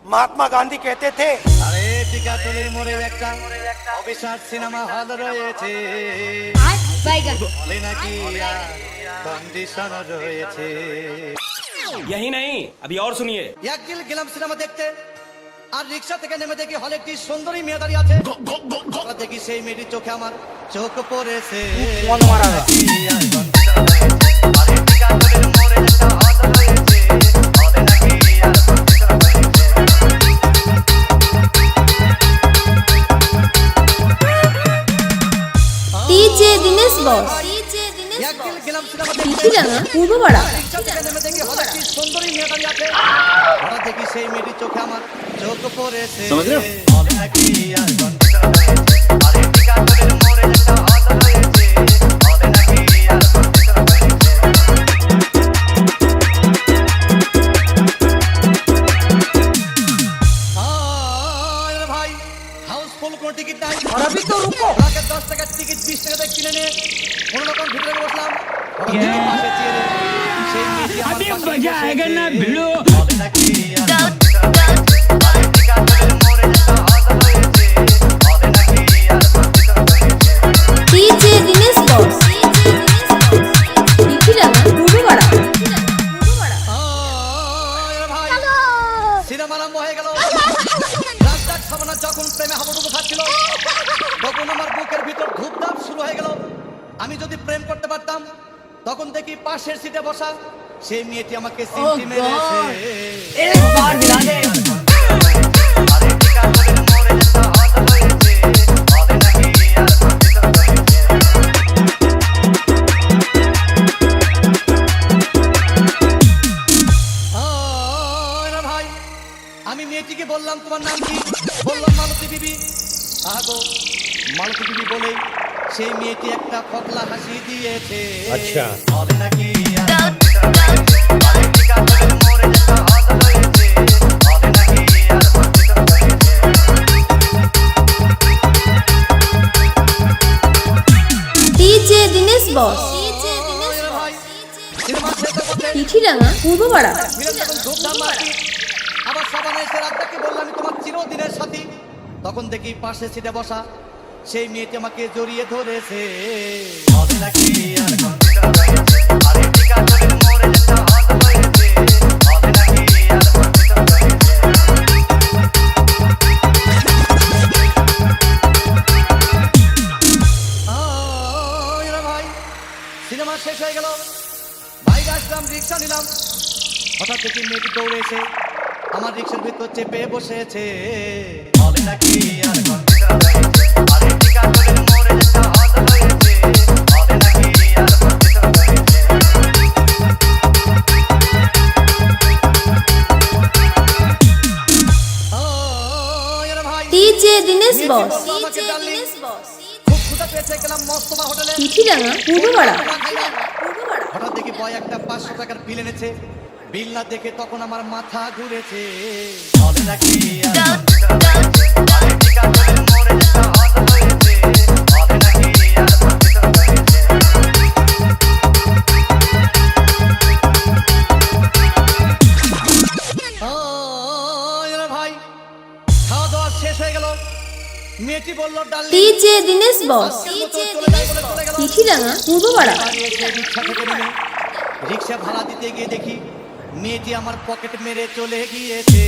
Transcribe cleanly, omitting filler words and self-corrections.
महात्मा गांधी कहते थे আরে টিকাতলির মোড়ে একটা অবিশ্বাস সিনেমা হল রয়েছে, বলে নাকি কন্ডিশন রয়েছে। यही नहीं, अभी और सुनिए। একদিন গেলাম সিনেমা দেখতে, আর রিক্সা থেকে নেমে দেখি হলে একটি সুন্দরী মেয়ে দাঁড়িয়ে আছে। হঠাৎ দেখি সেই মেয়েটির চোখে আমার চোখ পড়েছে। আরে টিকাতলির মোড়ে একটা হল রয়েছে, বলে নাকি ডিজে দিনেশ বস একদিন গেলাম সিনেমা দেখতে, পিঠিরাঙা পূর্বপাড়া রিক্সা থেকে নেমে দেখি হলে একটি সুন্দরী মেয়ে দাঁড়িয়ে আছে। হঠাৎ দেখি সেই মেয়েটির চোখে আমার চোখ পড়েছে। বলে নাকি আর কন্ডিশন রয়েছে। আরে টিকাতলির মোড়ে একটা হল রয়েছে, বলে নাকি আর কন্ডিশন রয়েছে। আরে ভাই, হাউসফুল কোন টিকিট নাই। और अभी तो रुको। আগে 10 টাকার টিকিট 20 টাকা দিয়ে কিনে নিয়ে কোনো রকম ভিতরে বসলাম। পাশে চেয়ারে সেই মেয়েটি আমার পাশে মজা আয়েগা না ভিড়ো। বলে নাকি আর কন্ডিশন রয়েছে। আরে টিকাতলির মোড়ে একটা হল রয়েছে, বলে নাকি আর কন্ডিশন রয়েছে। ডিজে দিনেশ বস পিঠিরাঙা পূর্বপাড়া আরে ভাই, সিনেমা আরম্ভ হয়ে গেল। রাস্তার সামনে যখন প্রেমে হাবুডুবু খাচ্ছিল, তখন আমার বুকের ভিতর ধূপধাপ শুরু হয়ে গেল। আমি যদি প্রেম করতে পারতাম, তখন দেখি পাশের সিটে বসা সেই মেয়েটি আমাকে সিমটি মেরেছে। আরে টিকাতলির মোড়ে একটা হল রয়েছে, বলে নাকি আর কন্ডিশন রয়েছে। আরে ভাই, আমি মেয়েটিকে বললাম তোমার নাম কি? বললাম মালতী বিবি। আগো মালতী বিবি বলেই সেই মেয়েটি একটা ফকলা হাসি দিয়েছে। আচ্ছা। বলে নাকি আর কন্ডিশন রয়েছে। আরে টিকাতলির মোড়ে একটা হল রয়েছে, বলে নাকি আর কন্ডিশন রয়েছে। ডিজে দিনেশ বস আরে ভাই, সিনেমা শেষ হতে পিঠিরাঙা পূর্বপাড়া ফিরে যখন ধূপধাম মারছি, আবার সাবানে এসে রাতটাকে বললাম আমি তোমার চিরদিনের সাথী। তখন দেখি পাশে সিটে বসা সেই মেয়েটি আমাকে জড়িয়ে ধরেছে। বলে নাকি আর কন্ডিশন রয়েছে। আরে টিকাতলির মোড়ে একটা হল রয়েছে, বলে নাকি আর কন্ডিশন রয়েছে। আরে ভাই, সিনেমা শেষ হয়ে গেল। বাইরে আসলাম, রিক্সা নিলাম। হঠাৎ দেখি মেয়েটি দৌড়ে এসে আমার রিক্সার ভিতর চেপে বসেছে। বলে নাকি আর কন্ডিশন রয়েছে। আরে টিকাতলির মোড়ে একটা হল রয়েছে, বলে নাকি আর কন্ডিশন রয়েছে। আরে ভাই, ডিজে দিনেশ বস আমাকে ডার্লিং, খুব ক্ষুধা পেয়েছে, গেলাম মস্তবা হোটেলে। পিঠিরাঙা পূর্বপাড়া হঠাৎ দেখি বয় একটা 500 টাকার বিল এনেছে। বিল না দেখে তখন আমার মাথা ঘুরেছে। বলে নাকি আর কন্ডিশন রয়েছে। আরে টিকাতলির মোড়ে একটা হল রয়েছে, বলে নাকি আর কন্ডিশন রয়েছে। আরে ভাই, খাওয়া দাওয়া শেষ হয়ে গেল। মেয়েটি বলল ডার্লিং, ডিজে দিনেশ বস আজকের মতো চলে যাই বলে চলে গেল। পিঠিরাঙা পূর্বপাড়া বাড়ি এসে রিক্সা থেকে নেমে রিক্সা ভাড়া দিতে গিয়ে দেখি মেয়েটি আমার পকেট মেরে চলে গিয়েছে।